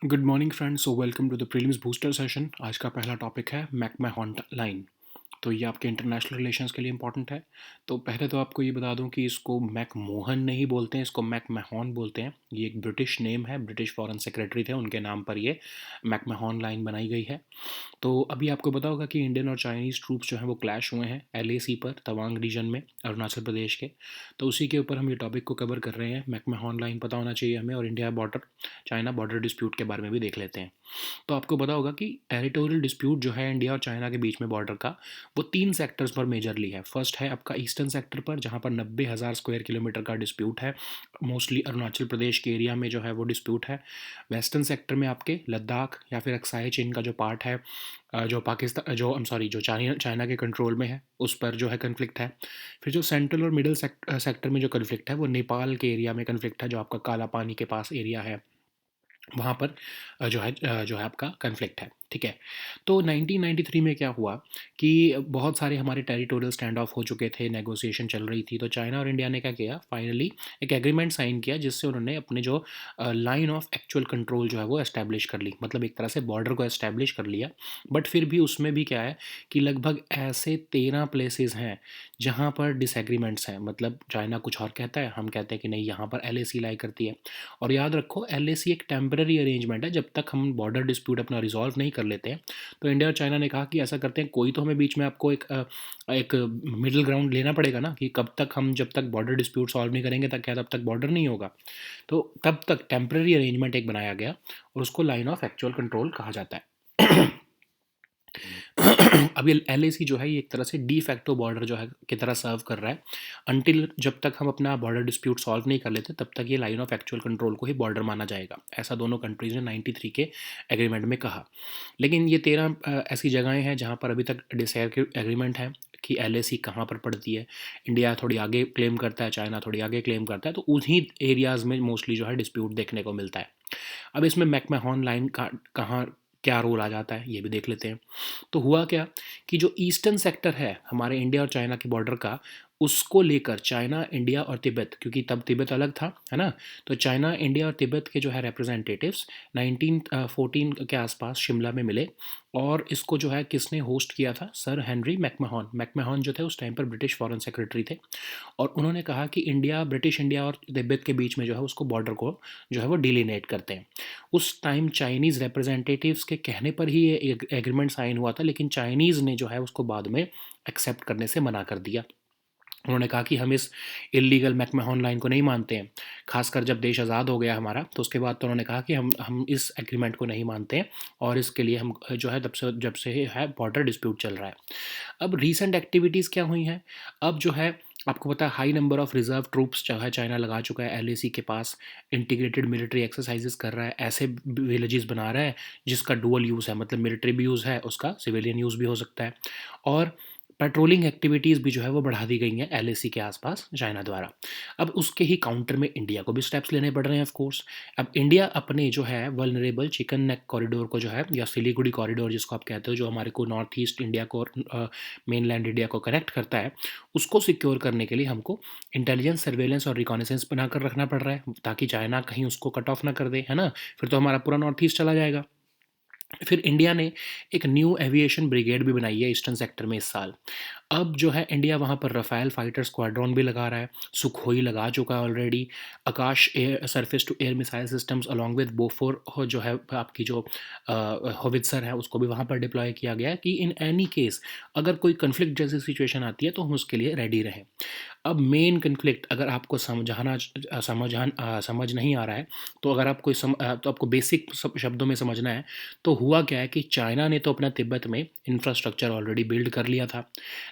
Good morning friends, so welcome to the prelims booster session. आज का पहला topic है मैकमahon लाइन। तो ये आपके इंटरनेशनल रिलेशंस के लिए इंपॉर्टेंट है। तो पहले तो आपको ये बता दूं कि इसको मैकमोहन नहीं बोलते हैं, इसको मैकमahon बोलते हैं। ये एक ब्रिटिश नेम है, ब्रिटिश फॉरेन सेक्रेटरी थे, उनके नाम पर ये मैकमahon लाइन बनाई गई है। तो अभी आपको पता होगा कि इंडियन और चाइनीज़ ट्रूप्स जो हैं वो क्लैश हुए हैं LAC पर, तवांग रीजन में, अरुणाचल प्रदेश के। तो उसी के ऊपर हम ये टॉपिक को कवर कर रहे हैं। मैकमahon लाइन पता होना चाहिए हमें, और India border, China border dispute के बारे में भी देख लेते हैं। तो आपको पता होगा कि टेरिटोरियल डिस्प्यूट जो है इंडिया और चाइना के बीच में बॉर्डर का, वो 3 सेक्टर्स पर मेजरली है। फर्स्ट है आपका ईस्टर्न सेक्टर पर, जहाँ पर 90,000 स्क्वायर किलोमीटर का डिस्प्यूट है, मोस्टली अरुणाचल प्रदेश के एरिया में जो है वो डिस्प्यूट है। वेस्टर्न सेक्टर में आपके लद्दाख या फिर अक्साई चीन का जो पार्ट है, जो पाकिस्तान जो सॉरी जो चाइना चाइना के कंट्रोल में है, उस पर जो है कन्फ्लिक्ट है। फिर जो सेंट्रल और मिडिल सेक्टर में जो कन्फ्लिक्ट है वो नेपाल के एरिया में कन्फ्लिक्ट है, जो आपका काला पानी के पास एरिया है, वहाँ पर जो है आपका कन्फ्लिक्ट है। ठीक है। तो 1993 में क्या हुआ कि बहुत सारे हमारे टेरिटोरियल स्टैंड ऑफ हो चुके थे, नेगोशिएशन चल रही थी। तो चाइना और इंडिया ने क्या किया, फाइनली एक एग्रीमेंट साइन किया, जिससे उन्होंने अपने जो लाइन ऑफ एक्चुअल कंट्रोल जो है वो एस्टैब्लिश कर ली, मतलब एक तरह से बॉर्डर को एस्टैब्लिश कर लिया। बट फिर भी उसमें भी क्या है कि लगभग ऐसे 13 प्लेसेस हैं जहाँ पर डिसएग्रीमेंट्स हैं। मतलब चाइना कुछ और कहता है, हम कहते हैं कि नहीं, यहाँ पर LAC लाई करती है। और याद रखो, LAC एक टेम्पररी अरेंजमेंट है, जब तक हम बॉर्डर डिस्प्यूट अपना रिजॉल्व नहीं कर लेते हैं। तो इंडिया और चाइना ने कहा कि ऐसा करते हैं, कोई तो हमें बीच में आपको एक मिडिल ग्राउंड लेना पड़ेगा ना, कि कब तक हम, जब तक बॉर्डर डिस्प्यूट सॉल्व नहीं करेंगे तब क्या, तब तक बॉर्डर नहीं होगा। तो तब तक टेम्पररी अरेंजमेंट एक बनाया गया, और उसको लाइन ऑफ एक्चुअल कंट्रोल कहा जाता है। अब ये LAC जो है, ये एक तरह से डी फैक्टो बॉर्डर जो है की तरह सर्व कर रहा है। अनटिल जब तक हम अपना बॉर्डर डिस्प्यूट सॉल्व नहीं कर लेते, तब तक ये लाइन ऑफ एक्चुअल कंट्रोल को ही बॉर्डर माना जाएगा। ऐसा दोनों कंट्रीज़ ने 93 के एग्रीमेंट में कहा। लेकिन ये 13 ऐसी जगहें हैं जहाँ पर अभी तक एग्रीमेंट है कि LAC कहाँ पर पड़ती है। इंडिया थोड़ी आगे क्लेम करता है, चाइना थोड़ी आगे क्लेम करता है, तो उन्हीं एरियाज़ में मोस्टली जो है डिस्प्यूट देखने को मिलता है। अब इसमें मैकमahon लाइन का कहाँ क्या रोल आ जाता है, ये भी देख लेते हैं। तो हुआ क्या कि जो ईस्टर्न सेक्टर है हमारे इंडिया और चाइना के बॉर्डर का, उसको लेकर चाइना, इंडिया और तिब्बत, क्योंकि तब तिब्बत अलग था, है ना। तो चाइना, इंडिया और तिब्बत के जो है रिप्रेजेंटेटिव्स 1914 के आसपास शिमला में मिले। और इसको जो है किसने होस्ट किया था, सर हेनरी मैकमahon। मैकमahon जो थे उस टाइम पर ब्रिटिश फॉरेन सेक्रेटरी थे। और उन्होंने कहा कि इंडिया, ब्रिटिश इंडिया और तिब्बत के बीच में जो है उसको बॉर्डर को जो है वो डिलिनेट करते हैं। उस टाइम चाइनीज़ रिप्रेजेंटेटिव्स के कहने पर ही ये एग्रीमेंट साइन हुआ था, लेकिन चाइनीज़ ने जो है उसको बाद में एक्सेप्ट करने से मना कर दिया। उन्होंने कहा कि हम इस इल्लीगल मैकमahon लाइन को नहीं मानते हैं। खासकर जब देश आज़ाद हो गया हमारा, तो उसके बाद तो उन्होंने कहा कि हम इस एग्रीमेंट को नहीं मानते हैं, और इसके लिए हम जो है जब से है बॉर्डर डिस्प्यूट चल रहा है। अब रीसेंट एक्टिविटीज़ क्या हुई हैं, अब जो है आपको पता है high number of reserve troops जो है चाइना लगा चुका है LAC के पास, इंटीग्रेटेड मिलिट्री एक्सरसाइजेस कर रहा है, ऐसे विलेजेस बना रहा है जिसका डुअल यूज़ है, मतलब मिलिट्री भी यूज़ है उसका, सिविलियन यूज़ भी हो सकता है। और पेट्रोलिंग एक्टिविटीज़ भी जो है वो बढ़ा दी गई हैं LAC के आसपास चाइना द्वारा। अब उसके ही काउंटर में इंडिया को भी स्टेप्स लेने पड़ रहे हैं ऑफ कोर्स। अब इंडिया अपने जो है वल्नरेबल चिकन नेक कॉरिडोर को जो है, या सिलीगुड़ी कॉरिडोर जिसको आप कहते हो, जो हमारे को नॉर्थ ईस्ट इंडिया को मेनलैंड इंडिया को कनेक्ट करता है, उसको सिक्योर करने के लिए हमको इंटेलिजेंस, सर्वेलेंस और रिकॉनेसेंस बनाकर रखना पड़ रहा है, ताकि चाइना कहीं उसको कट ऑफ ना कर दे, है ना। फिर तो हमारा पूरा नॉर्थ ईस्ट चला जाएगा। फिर इंडिया ने एक न्यू एविएशन ब्रिगेड भी बनाई है ईस्टर्न सेक्टर में इस साल। अब जो है इंडिया वहाँ पर रफ़ाल फाइटर स्क्वाड्रॉन भी लगा रहा है, सुखोई लगा चुका है already, Akash air, surface to air missile systems along with Bofors जो है आपकी जो होवित्ज़र है, उसको भी वहाँ पर डिप्लॉय किया गया है, कि इन एनी केस अगर कोई कन्फ्लिक्ट जैसी सिचुएशन आती है तो हम उसके लिए रेडी रहें। अब मेन कन्फ्लिक्ट अगर आपको समझ नहीं आ रहा है, तो अगर आप तो आपको बेसिक शब्दों में समझना है, तो हुआ क्या है कि चाइना ने तो अपना तिब्बत में इंफ्रास्ट्रक्चर ऑलरेडी बिल्ड कर लिया था,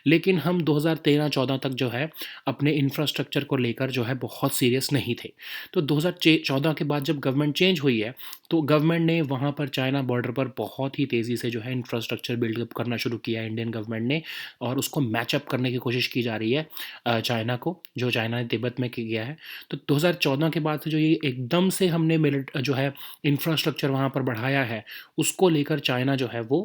लेकिन हम 2013-14 तक जो है अपने इंफ्रास्ट्रक्चर को लेकर जो है बहुत सीरियस नहीं थे। तो 2014 के बाद जब गवर्नमेंट चेंज हुई है, तो गवर्नमेंट ने वहाँ पर चाइना बॉर्डर पर बहुत ही तेज़ी से जो है इंफ्रास्ट्रक्चर बिल्डअप करना शुरू किया है इंडियन गवर्नमेंट ने, और उसको मैचअप करने की कोशिश की जा रही है चाइना चाइना को, जो चाइना ने तिब्बत में किया है। तो 2014 के बाद से जो ये एकदम से हमने जो है इंफ्रास्ट्रक्चर वहाँ पर बढ़ाया है, उसको लेकर चाइना जो है वो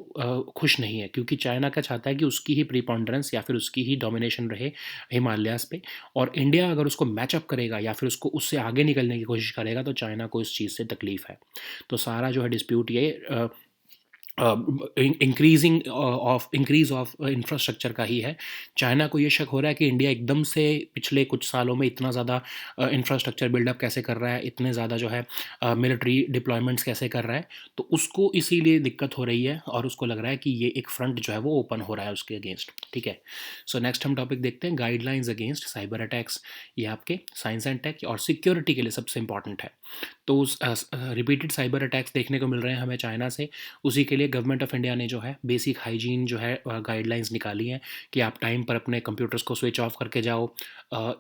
खुश नहीं है, क्योंकि चाइना क्या चाहता है कि उसकी ही प्रीपोंडरेंस या फिर उसकी ही डोमिनेशन रहे हिमालयाज़ पे, और इंडिया अगर उसको मैचअप करेगा या फिर उसको उससे आगे निकलने की कोशिश करेगा तो चाइना को इस चीज़ से तकलीफ़ है। तो सारा जो है डिस्प्यूट ये इंक्रीज़ ऑफ इंफ्रास्ट्रक्चर का ही है। चाइना को ये शक हो रहा है कि इंडिया एकदम से पिछले कुछ सालों में इतना ज़्यादा इंफ्रास्ट्रक्चर बिल्डअप कैसे कर रहा है, इतने ज़्यादा जो है मिलिट्री डिप्लॉयमेंट्स कैसे कर रहा है, तो उसको इसीलिए दिक्कत हो रही है और उसको लग रहा है कि ये एक फ्रंट जो है वो ओपन हो रहा है उसके अगेंस्ट। ठीक है, सो नेक्स्ट हम टॉपिक देखते हैं, गाइडलाइंस अगेंस्ट साइबर अटैक्स। ये आपके साइंस एंड टेक और सिक्योरिटी के लिए सबसे इंपॉर्टेंट है। तो रिपीटेड साइबर अटैक्स देखने को मिल रहे हैं हमें चाइना से, उसी के लिए गवर्नमेंट ऑफ इंडिया ने जो है बेसिक हाइजीन जो है गाइडलाइंस निकाली हैं कि आप टाइम पर अपने कंप्यूटर्स को स्विच ऑफ करके जाओ,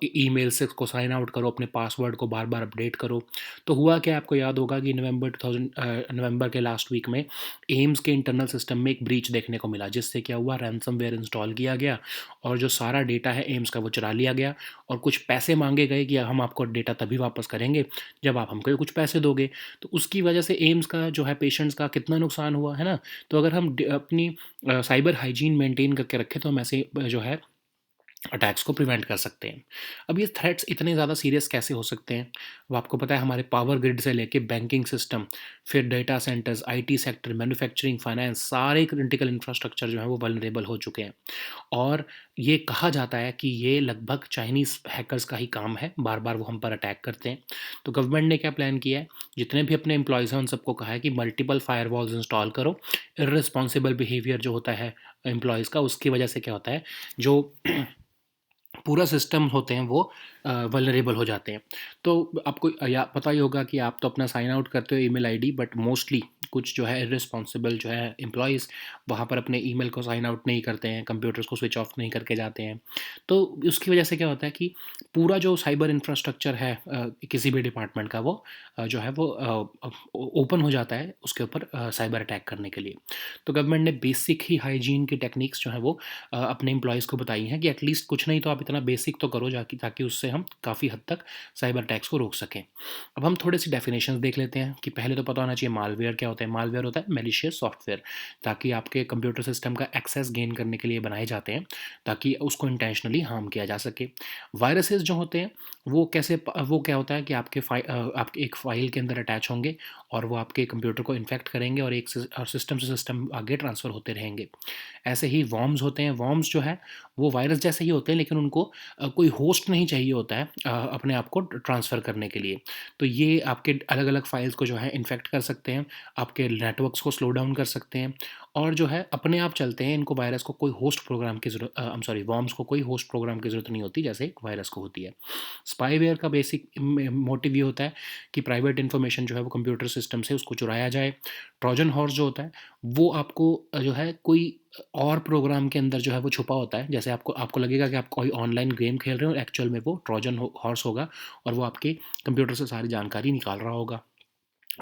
ईमेल से को साइन आउट करो, अपने पासवर्ड को बार बार अपडेट करो। तो हुआ क्या, आपको याद होगा कि नवंबर के लास्ट वीक में एम्स के इंटरनल सिस्टम में एक ब्रीच देखने को मिला, जिससे क्या हुआ, रैंसमवेयर इंस्टॉल किया गया और जो सारा डेटा है एम्स का वो चुरा लिया गया, और कुछ पैसे मांगे गए कि हम आपको डेटा तभी वापस करेंगे जब आप हमको कुछ पैसे दोगे। तो उसकी वजह से एम्स का जो है पेशेंट्स का कितना नुकसान हुआ है ना। तो अगर हम अपनी साइबर हाइजीन मेंटेन करके रखें तो हम ऐसे जो है अटैक्स को प्रिवेंट कर सकते हैं। अब ये थ्रेट्स इतने ज़्यादा सीरियस कैसे हो सकते हैं? वो आपको पता है, हमारे पावर ग्रिड से लेके बैंकिंग सिस्टम, फिर data centres, IT sector, manufacturing, finance, सारे क्रिटिकल इंफ्रास्ट्रक्चर जो है वो वल्नरेबल हो चुके हैं। और ये कहा जाता है कि ये लगभग चाइनीज़ हैकर्स का ही काम है, बार बार वो हम पर अटैक करते हैं। तो गवर्नमेंट ने क्या प्लान किया है, जितने भी अपने एम्प्लॉयज़ हैं उन सबको कहा है कि मल्टीपल फायरवॉल्स इंस्टॉल करो। इर्रेस्पॉन्सिबल बिहेवियर जो होता है एम्प्लॉयज़ का, उसकी वजह से क्या होता है, जो पूरा सिस्टम होते हैं वो वल्नरेबल हो जाते हैं। तो आपको या पता ही होगा कि आप तो अपना साइन आउट करते हो ईमेल आईडी, बट मोस्टली कुछ जो है इर्रेस्पॉन्सिबल जो है एम्प्लॉयज़ वहाँ पर अपने ईमेल को साइन आउट नहीं करते हैं, कंप्यूटर्स को स्विच ऑफ नहीं करके जाते हैं। तो उसकी वजह से क्या होता है कि पूरा जो साइबर इंफ्रास्ट्रक्चर है किसी भी डिपार्टमेंट का, वो जो है वो ओपन हो जाता है उसके ऊपर साइबर अटैक करने के लिए। तो गवर्नमेंट ने बेसिक ही हाइजीन की टेक्निक्स जो है वो अपने एम्प्लॉयज़ को बताई हैं कि एटलीस्ट कुछ नहीं तो आप इतना बेसिक तो करो जाकि ताकि उससे हम काफ़ी हद तक साइबर अटैक्स को रोक सकें। अब हम थोड़े सी डेफिनेशंस देख लेते हैं कि पहले तो पता होना चाहिए मालवेयर क्या होता है। मालवेयर होता है मैलिशियस सॉफ्टवेयर, ताकि आपके कंप्यूटर सिस्टम का एक्सेस गेन करने के लिए बनाए जाते हैं ताकि उसको इंटेंशनली हार्म किया जा सके। वायरसेस जो होते हैं वो क्या होता है कि आपके एक फ़ाइल के अंदर अटैच होंगे और वो आपके कंप्यूटर को इन्फेक्ट करेंगे और एक सिस्टम से सिस्टम आगे ट्रांसफ़र होते रहेंगे। ऐसे ही वॉर्म्स होते हैं। वॉर्म्स जो है वो वायरस जैसे ही होते हैं, लेकिन उनको कोई होस्ट नहीं चाहिए होता है अपने आप को ट्रांसफ़र करने के लिए। तो ये आपके अलग-अलग फ़ाइल्स को जो है इन्फेक्ट कर सकते हैं, आपके नेटवर्क्स को स्लो डाउन कर सकते हैं और जो है अपने आप चलते हैं। इनको वायरस को कोई होस्ट प्रोग्राम की वॉर्म्स को कोई होस्ट प्रोग्राम की ज़रूरत नहीं होती जैसे एक वायरस को होती है। स्पाईवेयर का बेसिक मोटिव ये होता है कि प्राइवेट इन्फॉर्मेशन जो है वो कंप्यूटर सिस्टम से उसको चुराया जाए। ट्रोजन हॉर्स जो होता है वो आपको जो है कोई और प्रोग्राम के अंदर जो है वो छुपा होता है। जैसे आपको आपको लगेगा कि आप कोई ऑनलाइन गेम खेल रहे हो, एक्चुअल में वो ट्रोजन हॉर्स होगा और वो आपके कंप्यूटर से सारी जानकारी निकाल रहा होगा।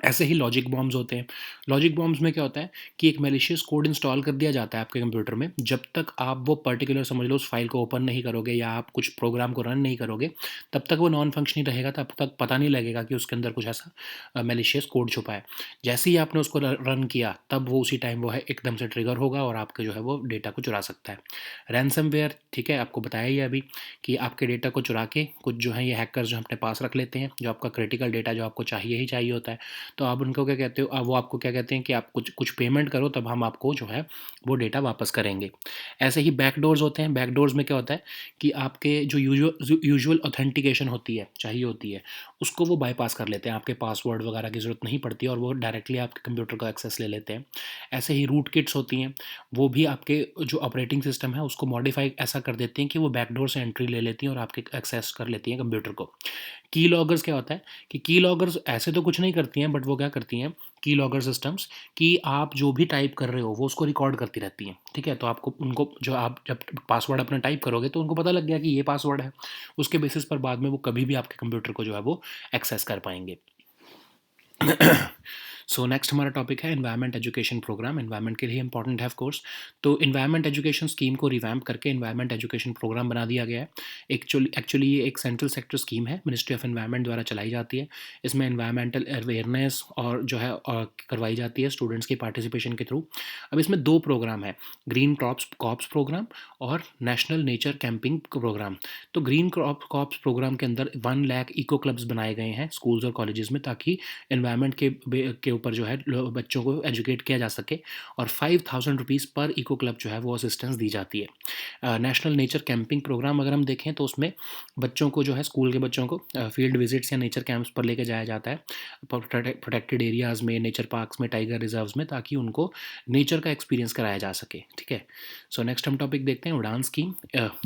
ऐसे ही लॉजिक बॉम्ब्स होते हैं। लॉजिक बॉम्ब्स में क्या होता है कि एक मैलिशियस कोड इंस्टॉल कर दिया जाता है आपके कंप्यूटर में। जब तक आप वो पर्टिकुलर समझ लो उस फाइल को ओपन नहीं करोगे या आप कुछ प्रोग्राम को रन नहीं करोगे, तब तक वो नॉन फंक्शनिंग रहेगा, तब तक पता नहीं लगेगा कि उसके अंदर कुछ ऐसा मैलिशियस कोड छुपा है। जैसे ही आपने उसको रन किया तब वो उसी टाइम वो है एकदम से ट्रिगर होगा और आपके जो है वो डेटा को चुरा सकता है। रैनसमवेयर, ठीक है, आपको बताया ही है अभी कि आपके डेटा को चुरा के कुछ जो है ये हैकर्स जो अपने पास रख लेते हैं, जो आपका क्रिटिकल डेटा जो आपको चाहिए ही चाहिए होता है। तो आप उनको क्या कहते हो, वो आपको क्या कहते हैं कि आप कुछ कुछ पेमेंट करो तब हम आपको जो है वो डेटा वापस करेंगे। ऐसे ही बैकडोर्स होते हैं। बैकडोर्स में क्या होता है कि आपके जो यूजुअल ऑथेंटिकेशन होती है, चाहिए होती है, उसको वो बाईपास कर लेते हैं। आपके पासवर्ड वगैरह की ज़रूरत नहीं पड़ती और वो डायरेक्टली आपके कंप्यूटर का एक्सेस ले लेते हैं। ऐसे ही रूट किट्स होती हैं, वो भी आपके जो ऑपरेटिंग सिस्टम है उसको मॉडिफाई ऐसा कर देती हैं कि वो बैकडोर से एंट्री ले लेती हैं और आपके एक्सेस कर लेती हैं कंप्यूटर को। की लॉगर्स क्या होता है कि की लॉगर्स ऐसे तो कुछ नहीं करती हैं, बट वो क्या करती हैं की लॉगर सिस्टम्स, कि आप जो भी टाइप कर रहे हो वो उसको रिकॉर्ड करती रहती हैं। ठीक है, तो आपको उनको जो आप जब पासवर्ड अपना टाइप करोगे तो उनको पता लग गया कि ये पासवर्ड है, उसके बेसिस पर बाद में वो कभी भी आपके कंप्यूटर को जो है वो एक्सेस कर पाएंगे। सो नेक्स्ट हमारा टॉपिक है एनवायरनमेंट एजुकेशन प्रोग्राम। एनवायरनमेंट के लिए इंपॉर्टेंट है ऑफ कोर्स। तो एनवायरनमेंट एजुकेशन स्कीम को रिवैम्प करके एनवायरनमेंट एजुकेशन प्रोग्राम बना दिया गया है। एक्चुअली ये एक सेंट्रल सेक्टर स्कीम है, मिनिस्ट्री ऑफ एनवायरनमेंट द्वारा चलाई जाती है। इसमें एनवायरमेंटल अवेयरनेस और जो है करवाई जाती है स्टूडेंट्स की पार्टिसिपेशन के थ्रू। अब इसमें दो प्रोग्राम है, ग्रीन क्रॉप्स कॉप्स प्रोग्राम और नेशनल नेचर कैंपिंग प्रोग्राम। तो ग्रीन कॉप्स प्रोग्राम के अंदर 1 लाख इको क्लब्स बनाए गए हैं स्कूल्स और कॉलेजेस में, ताकि एनवायरनमेंट के ऊपर जो है बच्चों को एजुकेट किया जा सके। और 5,000 रुपीज़ पर इको क्लब जो है वो असिस्टेंस दी जाती है। नेशनल नेचर कैंपिंग प्रोग्राम अगर हम देखें तो उसमें बच्चों को जो है, स्कूल के बच्चों को फील्ड विजिट्स या नेचर कैंप्स पर लेके जाया जाता है प्रोटेक्टेड एरियाज़ में, नेचर पार्क्स में, टाइगर रिजर्व्स में, ताकि उनको नेचर का एक्सपीरियंस कराया जा सके। ठीक है। सो नेक्स्ट हम टॉपिक देखते हैं उड़ान स्कीम।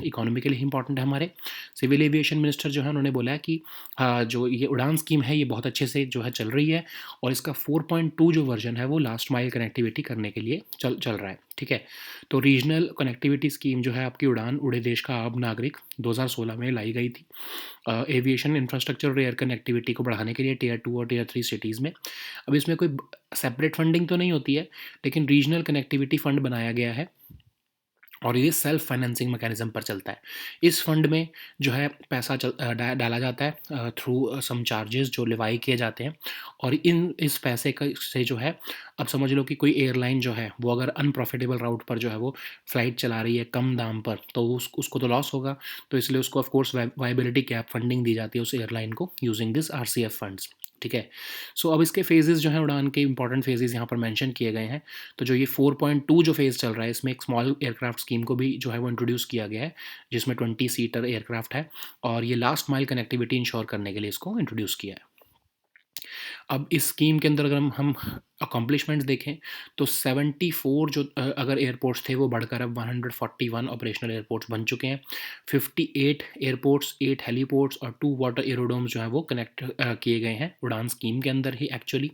इकोनॉमिकली इंपॉर्टेंट है हमारे। सिविल एविएशन मिनिस्टर जो है उन्होंने बोला है कि जो ये उड़ान स्कीम है ये बहुत अच्छे से जो है चल रही है, और इसका 4.2 जो वर्जन है वो लास्ट माइल कनेक्टिविटी करने के लिए चल रहा है। ठीक है। तो रीजनल कनेक्टिविटी स्कीम जो है आपकी उड़ान उड़े देश का आम नागरिक 2016 में लाई गई थी एविएशन इंफ्रास्ट्रक्चर और एयर कनेक्टिविटी को बढ़ाने के लिए टियर 2 और टियर 3 सिटीज़ में। अब इसमें कोई सेपरेट फंडिंग तो नहीं होती है, लेकिन रीजनल कनेक्टिविटी फ़ंड बनाया गया है और ये सेल्फ फाइनेंसिंग मैकेनिज्म पर चलता है। इस फंड में जो है पैसा डाला जाता है थ्रू सम चार्जेस जो लिवाई किए जाते हैं, और इस पैसे का से जो है, अब समझ लो कि कोई एयरलाइन जो है वो अगर अनप्रॉफिटेबल राउट पर जो है वो फ़्लाइट चला रही है कम दाम पर, तो उसको तो लॉस होगा। तो इसलिए उसको of course viability cap funding दी जाती है उस एयरलाइन को यूजिंग दिस आरसीएफ फंड्स। ठीक है। सो अब इसके फेजेस जो हैं उड़ान के इंपॉर्टेंट फेजेस यहाँ पर मेंशन किए गए हैं। तो जो ये 4.2 जो फेज़ चल रहा है, इसमें एक स्मॉल एयरक्राफ्ट स्कीम को भी जो है वो इंट्रोड्यूस किया गया है, जिसमें 20 सीटर एयरक्राफ्ट है, और ये लास्ट माइल कनेक्टिविटी इंश्योर करने के लिए इसको इंट्रोड्यूस किया है। अब इस स्कीम के अंदर अगर हम अकॉम्प्लिशमेंट्स देखें तो 74 जो अगर एयरपोर्ट्स थे वो बढ़कर अब 141 ऑपरेशनल एयरपोर्ट्स बन चुके हैं। 58 एयरपोर्ट्स, 8 हेलीपोर्ट्स और 2 वाटर एरोड्रोम्स जो हैं वो कनेक्ट किए गए हैं उड़ान स्कीम के अंदर ही एक्चुअली।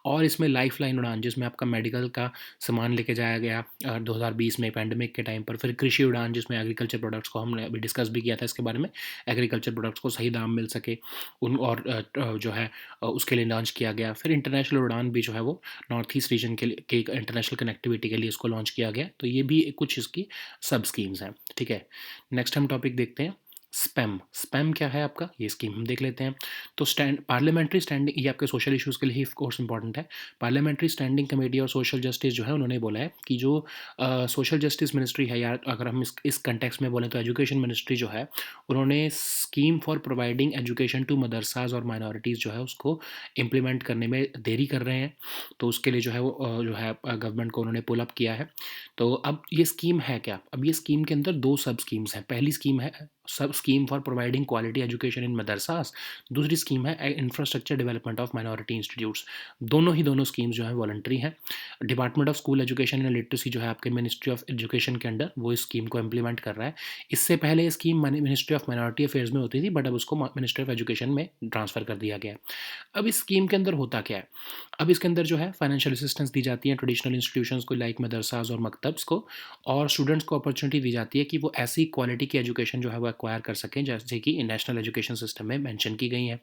और इसमें लाइफ लाइन उड़ान, जिसमें आपका मेडिकल का सामान लेके जाया गया 2020 में पैंडमिक के टाइम पर। फिर कृषि उड़ान, जिसमें एग्रीकल्चर प्रोडक्ट्स को हमने अभी डिस्कस भी किया था इसके बारे में, एग्रीकल्चर प्रोडक्ट्स को सही दाम मिल सके उन, और जो है उसके लिए लॉन्च किया गया। फिर इंटरनेशनल उड़ान भी जो है वो नॉर्थ ईस्ट रीजन के लिए इंटरनेशनल कनेक्टिविटी के लिए इसको लॉन्च किया गया। तो ये भी कुछ इसकी सब स्कीम्स हैं। ठीक है। नेक्स्ट हम टॉपिक देखते हैं स्पैम। स्पैम क्या है आपका, ये स्कीम हम देख लेते हैं। तो पार्लियामेंट्री स्टैंडिंग, ये आपके सोशल इश्यूज़ के लिए ही ऑफ कोर्स इंपॉर्टेंट है। पार्लियामेंट्री स्टैंडिंग कमेटी और सोशल जस्टिस जो है उन्होंने बोला है कि जो सोशल जस्टिस मिनिस्ट्री है, या अगर हम इस कंटेक्स्ट में बोलें तो एजुकेशन मिनिस्ट्री जो है, उन्होंने scheme for providing education to मदरसाज और माइनॉरिटीज़ जो है उसको इम्प्लीमेंट करने में देरी कर रहे हैं। तो उसके लिए जो है वो जो है गवर्नमेंट को उन्होंने पुल अप किया है। तो अब ये स्कीम है क्या, अब ये स्कीम के अंदर 2 सब स्कीम्स हैं। पहली स्कीम है sub scheme for providing quality education in madrasas, दूसरी स्कीम है infrastructure development of minority institutes. दोनों स्कीम्स जो हैं वॉलंटरी हैं। Department of school education and literacy जो है आपके मिनिस्ट्री ऑफ एजुकेशन के अंडर, वो इस स्कीम को इम्प्लीमेंट कर रहा है। इससे पहले ये scheme ministry of minority affairs में होती थी, बट अब उसको मिनिस्ट्री ऑफ एजुकेशन में ट्रांसफ़र कर दिया गया है। अब इस स्कीम के अंदर होता क्या है, अब इसके अंदर जो है फाइनेंशियल असिस्टेंस दी जाती है ट्रेडिशनल इंस्टीट्यूशंस को, लाइक मदरसाज और मकतब्स को, और स्टूडेंट्स को अपॉर्चुनिटी दी जाती है कि वो ऐसी क्वालिटी की एजुकेशन जो है वो एक्वायर कर सकें जैसे कि नेशनल एजुकेशन सिस्टम में मेंशन की गई हैं।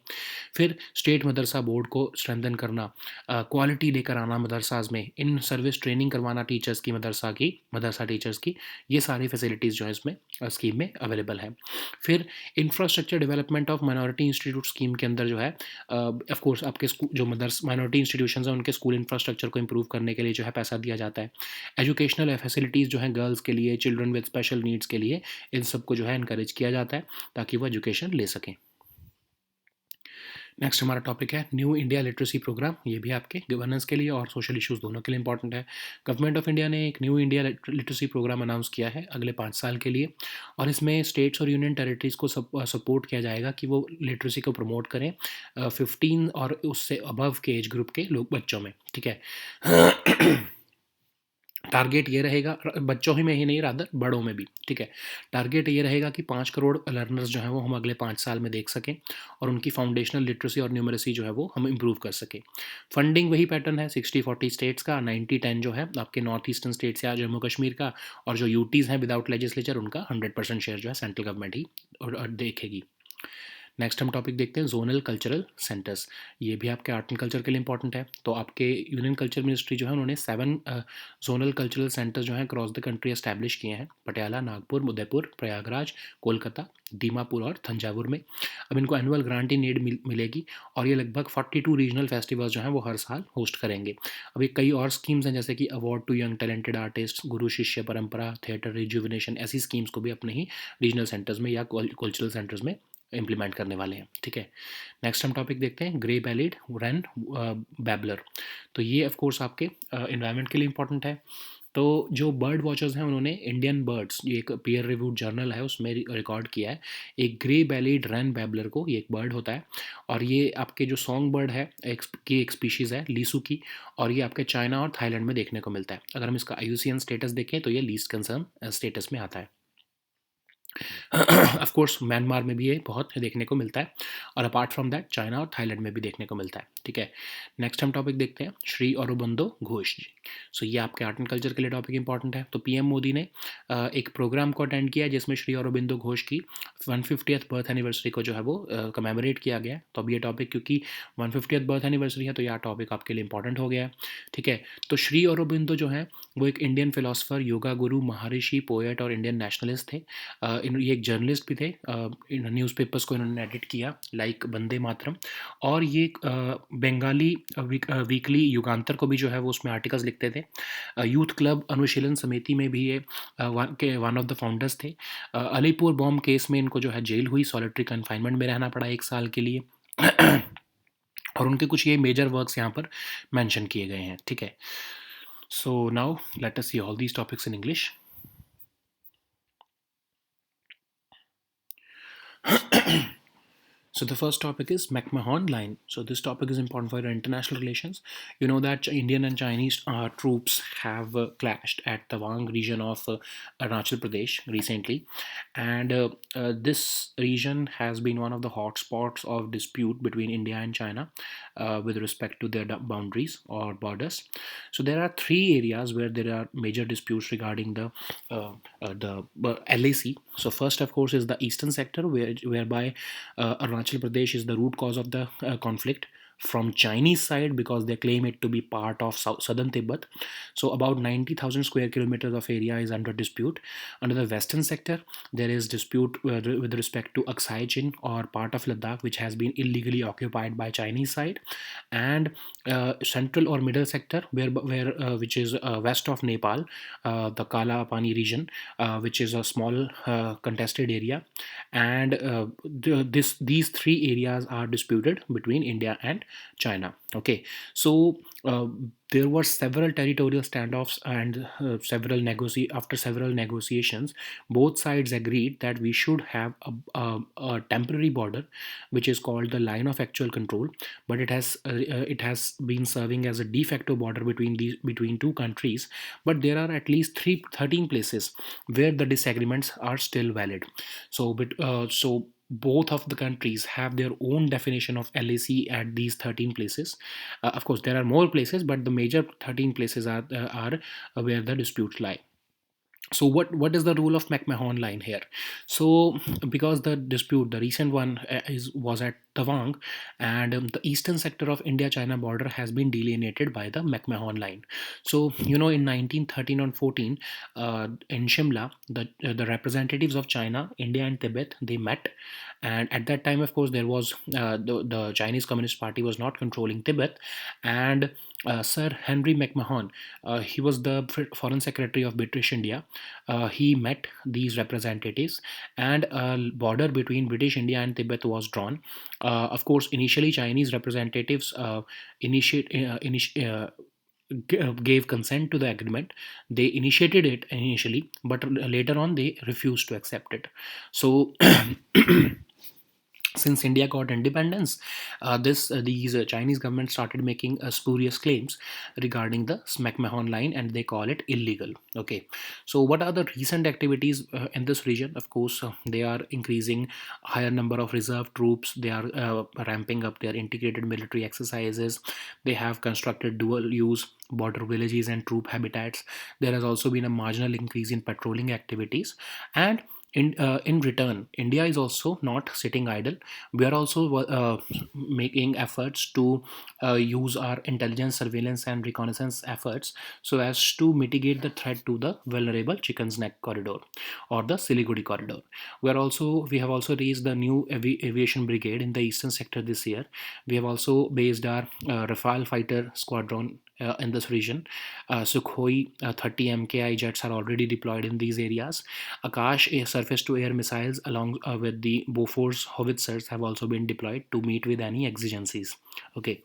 फिर स्टेट मदरसा बोर्ड को स्ट्रेंथन करना, क्वालिटी लेकर आना मदरसाज में, इन सर्विस ट्रेनिंग करवाना टीचर्स की, मदरसा टीचर्स की, ये सारी फैसिलिटीज़ जो है इसमें स्कीम में अवेलेबल है। फिर infrastructure development of minority institute scheme के अंदर जो है ऑफ कोर्स आपके जो माइनॉरिटी इंस्टीट्यूशंस हैं उनके स्कूल इंफ्रास्ट्रक्चर को इंप्रूव करने के लिए जो है पैसा दिया जाता है। एजुकेशनल फैसिलिटीज़ जो हैं गर्ल्स के लिए, चिल्ड्रन विद स्पेशल नीड्स के लिए, इन सबको जो है इनकरेज किया जाता है ताकि वो एजुकेशन ले सकें। नेक्स्ट हमारा टॉपिक है न्यू इंडिया लिटरेसी प्रोग्राम। ये भी आपके गवर्नेंस के लिए और सोशल इश्यूज़ दोनों के लिए इंपॉर्टेंट है। गवर्नमेंट ऑफ इंडिया ने एक new India literacy programme announce किया है अगले 5 साल के लिए, और इसमें स्टेट्स और यूनियन टेरिटरीज़ को सपोर्ट किया जाएगा कि वो लिटरेसी को प्रमोट करें 15 और उससे अबव के एज ग्रुप के लोग बच्चों में। ठीक है। टारगेट ये रहेगा, बच्चों ही में ही नहीं, रादर बड़ों में भी। ठीक है। टारगेट ये रहेगा कि 5 करोड़ लर्नर्स जो हैं वो हम अगले 5 साल में देख सकें, और उनकी फाउंडेशनल लिटरेसी और न्यूमरेसी जो है वो हम इम्प्रूव कर सकें। फंडिंग वही पैटर्न है 60-40 स्टेट्स का, 90-10 जो है आपके नॉर्थ ईस्टर्न स्टेट्स या जम्मू कश्मीर का, और जो यूटीज़ हैं विदाउट लेजिस्लेचर उनका 100% शेयर जो है सेंट्रल गवर्नमेंट ही देखेगी। नेक्स्ट हम टॉपिक देखते हैं जोनल कल्चरल सेंटर्स। ये भी आपके आर्ट एंड कल्चर के लिए इंपॉर्टेंट है। तो आपके यूनियन कल्चर मिनिस्ट्री जो है उन्होंने 7 जोनल कल्चरल सेंटर्स जो हैं अक्रॉस द कंट्री एस्टैब्लिश किए हैं, पटियाला, नागपुर, उदयपुर, प्रयागराज, कोलकाता, दीमापुर और तंजावुर में। अब इनको एनुअल ग्रांट इन एड मिलेगी और ये लगभग 42 रीजनल फेस्टिवल्स जो हैं वो हर साल होस्ट करेंगे। अभी कई और स्कीम्स हैं जैसे कि award to young talented artist, Guru Shishya परंपरा, थिएटर रिजुविनेशन, ऐसी स्कीम्स को भी अपने ही रीजनल सेंटर्स में या कल्चरल सेंटर्स में इम्प्लीमेंट करने वाले हैं। ठीक है, नेक्स्ट हम टॉपिक देखते हैं ग्रे बैलिड रैन बैबलर। तो ये ऑफ कोर्स आपके इन्वायरमेंट के लिए इंपॉर्टेंट है। तो जो बर्ड वॉचर्स हैं उन्होंने इंडियन बर्ड्स, ये एक पीयर रिव्यूड जर्नल है उसमें रिकॉर्ड किया है एक ग्रे बैलिड रैन बैबलर को। ये एक बर्ड होता है और ये आपके जो सॉन्ग बर्ड है एक स्पीशीज़ है लीसू की, और ये आपके चाइना और थाईलैंड में देखने को मिलता है। अगर हम इसका IUCN स्टेटस देखें तो ये लीस्ट कंसर्न स्टेटस में आता है। ऑफ कोर्स म्यांमार में भी ये बहुत देखने को मिलता है और अपार्ट फ्रॉम दैट चाइना और थाईलैंड में भी देखने को मिलता है। ठीक है, नेक्स्ट हम टॉपिक देखते हैं श्री अरबिंदो घोष जी। सो ये आपके आर्ट एंड कल्चर के लिए टॉपिक इंपॉर्टेंट है। तो PM मोदी ने एक प्रोग्राम को अटेंड किया जिसमें श्री अरबिंदो घोष की 150th बर्थ एनिवर्सरी को जो है वो कमेमोरेट किया गया है। तो अब ये टॉपिक क्योंकि 150th बर्थ एनिवर्सरी है तो यह टॉपिक आपके लिए इंपॉर्टेंट हो गया है। ठीक है, तो श्री अरबिंदो जो है वो एक इंडियन फिलोसफर, योगा गुरु, महर्षि, पोएट और इंडियन नेशनलिस्ट थे। ये एक जर्नलिस्ट भी थे। इन न्यूज़पेपर्स को इन्होंने एडिट किया लाइक वंदे मातरम, और ये बंगाली वीकली युगांतर को भी जो है वो उसमें आर्टिकल्स लिखते थे। यूथ क्लब अनुशीलन समिति में भी ये वन ऑफ द फाउंडर्स थे। अलीपुर बॉम्ब केस में इनको जो है जेल हुई, सॉलिटरी कन्फाइनमेंट में रहना पड़ा 1 साल के लिए। और उनके कुछ ये मेजर वर्क्स यहाँ पर मेंशन किए गए हैं। ठीक है, so now let us see all these topics in English. So the first topic is McMahon Line. So this topic is important for international relations. You know that Indian and Chinese troops have clashed at Tawang region of Arunachal Pradesh recently, and this region has been one of the hotspots of dispute between India and China with respect to their boundaries or borders. So there are 3 areas where there are major disputes regarding the LAC. So first, of course, is the eastern sector, whereby Arunachal Pradesh is the root cause of the conflict from Chinese side because they claim it to be part of southern Tibet. So about 90,000 square kilometers of area is under dispute. Under the western sector, there is dispute with respect to Aksai Chin or part of Ladakh, which has been illegally occupied by Chinese side, and central or middle sector, where which is west of Nepal, the Kala Pani region, which is a small contested area, and these 3 areas are disputed between India and China. Okay, so there were several territorial standoffs and after several negotiations, both sides agreed that we should have a temporary border, which is called the line of actual control, but it has been serving as a de facto border between 2 countries. But there are at least 13 places where the disagreements are still valid. So both of the countries have their own definition of LAC at these 13 places. Of course, there are more places, but the major 13 places are where the disputes lie. So what is the rule of McMahon line here? So because the recent one was at Tawang, and the eastern sector of India-China border has been delineated by the McMahon line. So in 1913 and 14, in Shimla, the representatives of China, India, and Tibet, they met, and at that time, of course, there was the Chinese Communist Party was not controlling Tibet, and Sir Henry McMahon, he was the Foreign Secretary of British India. He met these representatives, and a border between British India and Tibet was drawn. Of course, initially Chinese representatives gave consent to the agreement. They initiated it initially, but later on they refused to accept it. So since India got independence, these Chinese government started making spurious claims regarding the McMahon line, and they call it illegal. Okay, so what are the recent activities in this region? Of course, they are increasing higher number of reserve troops. They are ramping up their integrated military exercises. They have constructed dual-use border villages and troop habitats. There has also been a marginal increase in patrolling activities, and In return, India is also not sitting idle. We are also making efforts to use our intelligence, surveillance, and reconnaissance efforts so as to mitigate the threat to the vulnerable Chicken's Neck corridor or the Siliguri corridor. We have also raised the new aviation brigade in the eastern sector this year. We have also based our Rafale fighter squadron in this region. Sukhoi 30 MKI jets are already deployed in these areas. Akash surface to air missiles, along with the Bofors howitzers, have also been deployed to meet with any exigencies. Okay,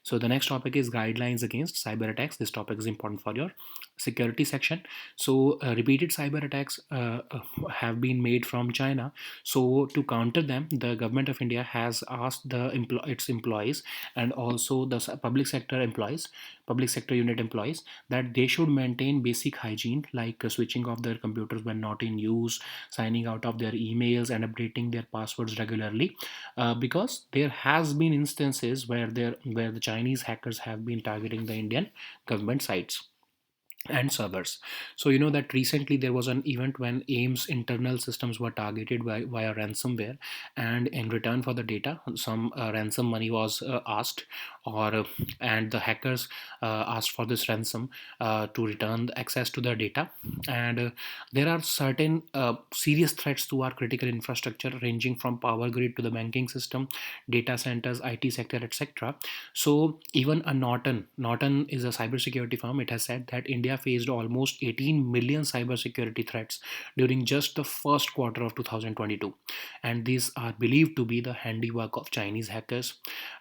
so the next topic is guidelines against cyber attacks. This topic is important for your security section. So repeated cyber attacks have been made from China. So to counter them, the government of India has asked its employees and also the public sector employees, public sector unit employees, that they should maintain basic hygiene like switching off their computers when not in use, signing out of their emails, and updating their passwords regularly, because there has been instances where the Chinese hackers have been targeting the Indian government sites and servers. So you know that recently there was an event when AIM's internal systems were targeted via ransomware, and in return for the data, some ransom money was asked, or and the hackers asked for this ransom to return the access to the data. And there are certain serious threats to our critical infrastructure, ranging from power grid to the banking system, data centers, IT sector, etc. So even a Norton is a cybersecurity firm. It has said that India faced almost 18 million cybersecurity threats during just the first quarter of 2022, and these are believed to be the handiwork of Chinese hackers.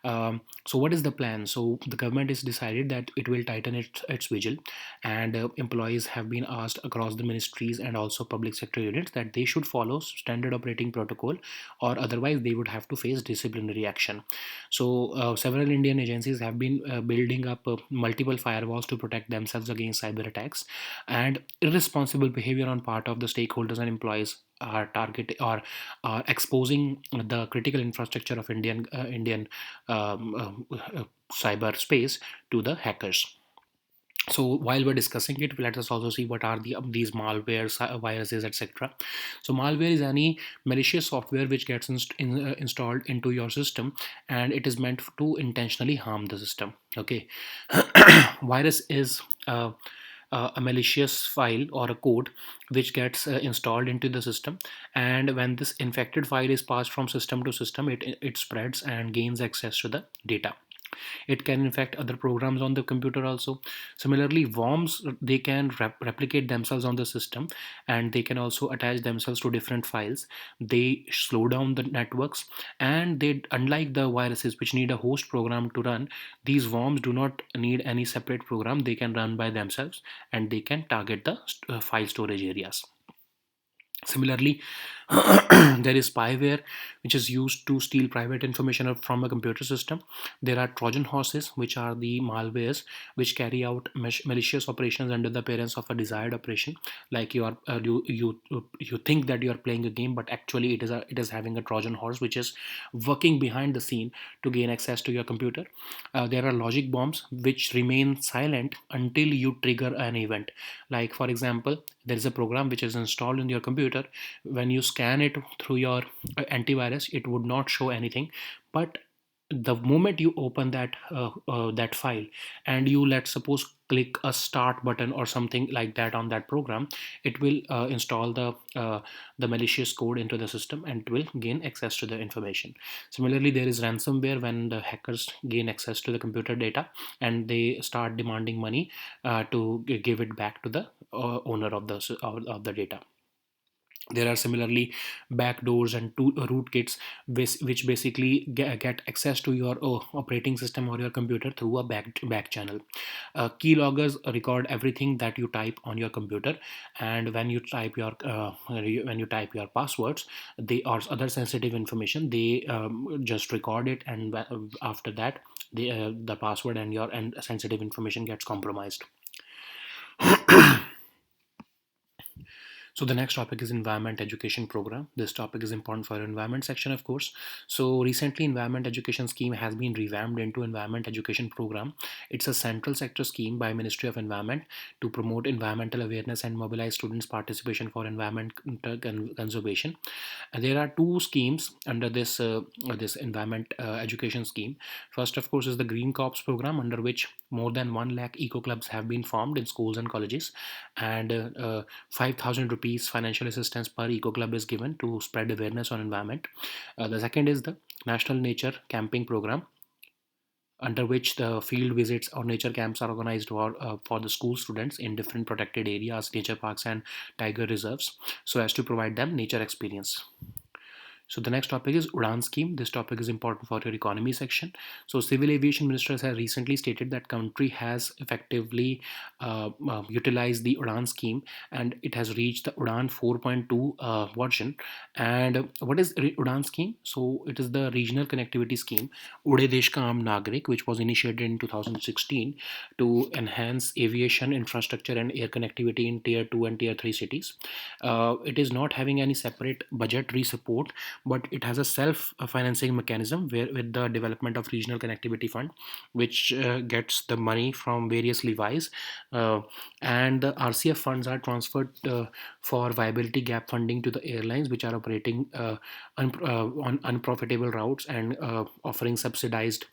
So what is the plan? So the government has decided that it will tighten its vigil, and employees have been asked across the ministries and also public sector units that they should follow standard operating protocol, or otherwise they would have to face disciplinary action. So, several Indian agencies have been building up multiple firewalls to protect themselves against cyber attacks, and irresponsible behavior on part of the stakeholders and employees are target or are exposing the critical infrastructure of Indian cyberspace to the hackers. So while we're discussing it, let us also see what are these malwares, viruses, etc. So malware is any malicious software which gets installed into your system, and it is meant to intentionally harm the system. Okay. Virus is a malicious file or a code which gets installed into the system, and when this infected file is passed from system to system, it spreads and gains access to the data. It can infect other programs on the computer also. Similarly, worms, they can replicate themselves on the system, and they can also attach themselves to different files. They slow down the networks, and they, unlike the viruses which need a host program to run, these worms do not need any separate program. They can run by themselves, and they can target the file storage areas. Similarly, there is spyware, which is used to steal private information from a computer system. There are Trojan horses, which are the malwares which carry out malicious operations under the appearance of a desired operation. Like you think that you are playing a game, but actually it is having a Trojan horse which is working behind the scene to gain access to your computer. There are logic bombs which remain silent until you trigger an event. Like for example, there is a program which is installed in your computer. When you scan it through your antivirus, it would not show anything, but the moment you open that file, and you, let's suppose, click a start button or something like that on that program, it will install the malicious code into the system, and it will gain access to the information. Similarly, there is ransomware, when the hackers gain access to the computer data and they start demanding money to give it back to the owner of the data. There are similarly backdoors and rootkits which basically get access to your operating system or your computer through a back channel. Keyloggers record everything that you type on your computer, and when you type your passwords, they or other sensitive information, they just record it, and after that, the password and sensitive information gets compromised. So the next topic is environment education program. This topic is important for environment section, of course. So recently, environment education scheme has been revamped into environment education program. It's a central sector scheme by Ministry of Environment to promote environmental awareness and mobilize students' participation for environment conservation. And there are two schemes under this environment education scheme. First, of course, is the Green Corps program, under which more than 1 lakh eco clubs have been formed in schools and colleges, and 5,000 rupees financial assistance per eco club is given to spread awareness on environment. The second is the National Nature Camping Program, under which the field visits or nature camps are organized for the school students in different protected areas, nature parks, and tiger reserves, so as to provide them nature experience. So the next topic is Udan scheme. This topic is important for your economy section. So civil aviation ministers have recently stated that country has effectively utilized the Udan scheme, and it has reached the Udan 4.2 version. And what is Udan scheme? So it is the regional connectivity scheme Ude Desh Ka Aam Nagrik, which was initiated in 2016 to enhance aviation infrastructure and air connectivity in tier 2 and tier 3 cities. It is not having any separate budgetary support, but it has a self-financing mechanism where with the development of regional connectivity fund, which gets the money from various levies, uh, and the RCF funds are transferred for viability gap funding to the airlines which are operating on unprofitable routes and offering subsidized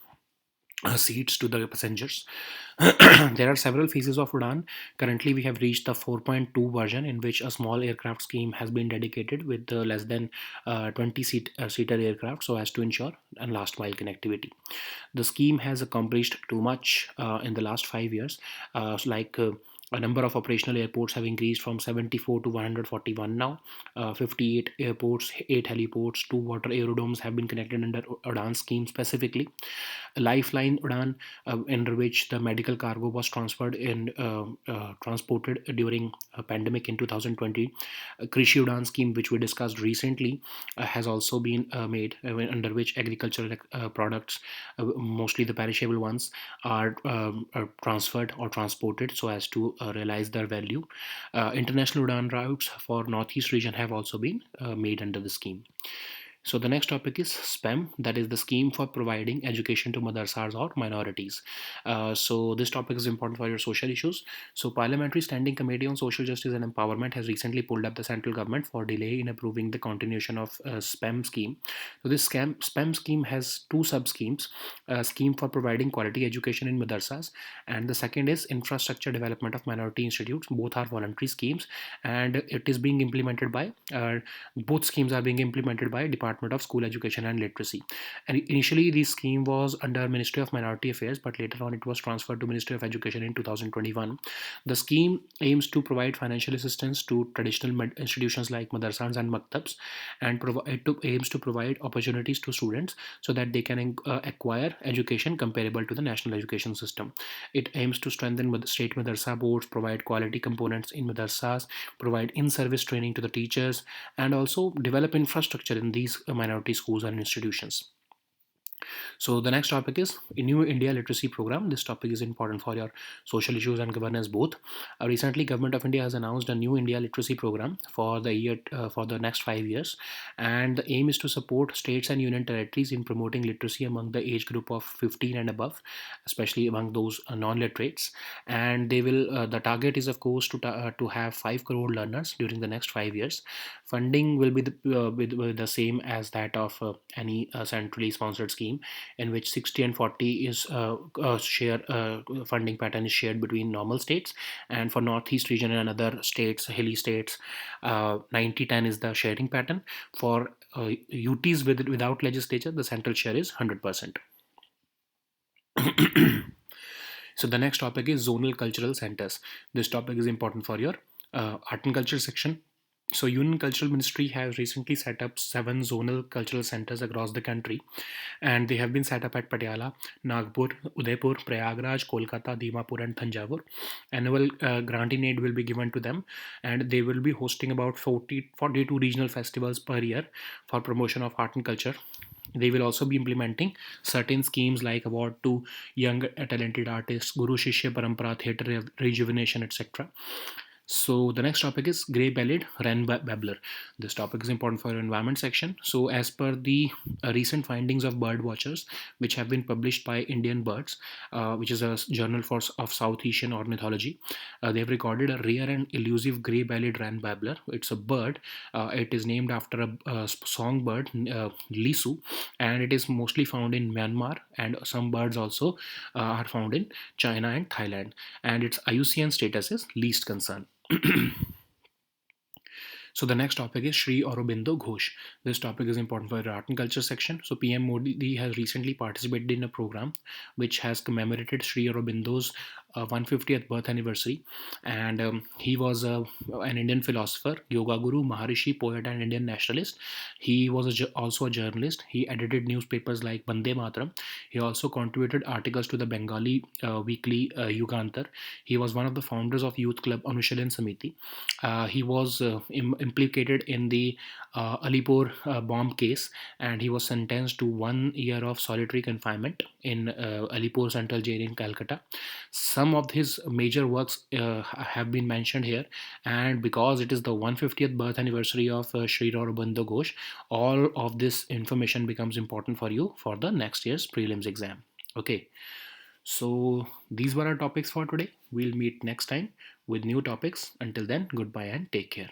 seats to the passengers. There are several phases of Udan. Currently, we have reached the 4.2 version, in which a small aircraft scheme has been dedicated with less than 20 seater aircraft, so as to ensure and last mile connectivity. The scheme has accomplished too much in the last 5 years. A number of operational airports have increased from 74 to 141 now. 58 airports, 8 heliports, 2 water aerodromes have been connected under Udan scheme specifically. A lifeline Udan, under which the medical cargo was transported during a pandemic in 2020. Krishi Udan scheme, which we discussed recently, has also been made, under which agricultural products, mostly the perishable ones, are transferred or transported so as to realize their value. International Udan routes for Northeast region have also been made under the scheme. So the next topic is SPEM, that is the scheme for providing education to madrasas or minorities. So this topic is important for your social issues. So Parliamentary Standing Committee on Social Justice and Empowerment has recently pulled up the central government for delay in approving the continuation of SPEM scheme. So this SPEM scheme has two sub schemes: a scheme for providing quality education in madrasas, and the second is infrastructure development of minority institutes. Both are voluntary schemes, and it is being implemented by both schemes are being implemented by Department of School Education and Literacy. And initially, this scheme was under Ministry of Minority Affairs, but later on it was transferred to Ministry of Education in 2021. The scheme aims to provide financial assistance to traditional institutions like madrasas and maktabs, and aims to provide opportunities to students so that they can acquire education comparable to the national education system. It aims to strengthen state madrasa boards, provide quality components in madrasas, provide in-service training to the teachers, and also develop infrastructure in these minority schools and institutions. So the next topic is a new India literacy program. This topic is important for your social issues and governance both. Recently, Government of India has announced a new India literacy program for the year for the next 5 years, and the aim is to support states and union territories in promoting literacy among the age group of 15 and above, especially among those non-literates. And they will the target is, of course, to have 5 crore learners during the next 5 years. Funding will be with the same as that of any centrally sponsored scheme, in which 60 and 40 is share funding pattern is shared between normal states, and for Northeast region and other states, hilly states, 90-10 is the sharing pattern. For UTs without legislature, the central share is 100%. So the next topic is zonal cultural centers. This topic is important for your art and culture section. So Union Cultural Ministry has recently set up 7 zonal cultural centers across the country, and they have been set up at Patiala, Nagpur, Udaipur, Prayagraj, Kolkata, Dimapur, and Thanjavur. Annual grant in aid will be given to them, and they will be hosting about 42 regional festivals per year for promotion of art and culture. They will also be implementing certain schemes like award to young talented artists, Guru Shishya Parampara, theatre rejuvenation, etc. So the next topic is grey-bellied wren babbler. This topic is important for your environment section. So as per the recent findings of bird watchers, which have been published by Indian Birds, which is a journal of South Asian ornithology, they have recorded a rare and elusive grey-bellied wren babbler. It's a bird. It is named after a songbird, lisu, and it is mostly found in Myanmar, and some birds also are found in China and Thailand. And its IUCN status is least concern. So the next topic is Sri Aurobindo Ghosh. This topic is important for the art and culture section. So PM Modi has recently participated in a program which has commemorated Sri Aurobindo's 150th birth anniversary, and he was an Indian philosopher, yoga guru, Maharishi, poet, and Indian nationalist. He was also a journalist. He edited newspapers like Bande Mataram. He also contributed articles to the Bengali weekly Yugantar. He was one of the founders of youth club Anushilan Samiti. He was implicated in the Alipur bomb case, and he was sentenced to 1 year of solitary confinement in Alipur Central Jail in Calcutta. Some of his major works have been mentioned here, and because it is the 150th birth anniversary of Sri Aurobindo Ghosh, all of this information becomes important for you for the next year's prelims exam. Okay, so these were our topics for today. We'll meet next time with new topics. Until then, goodbye and take care.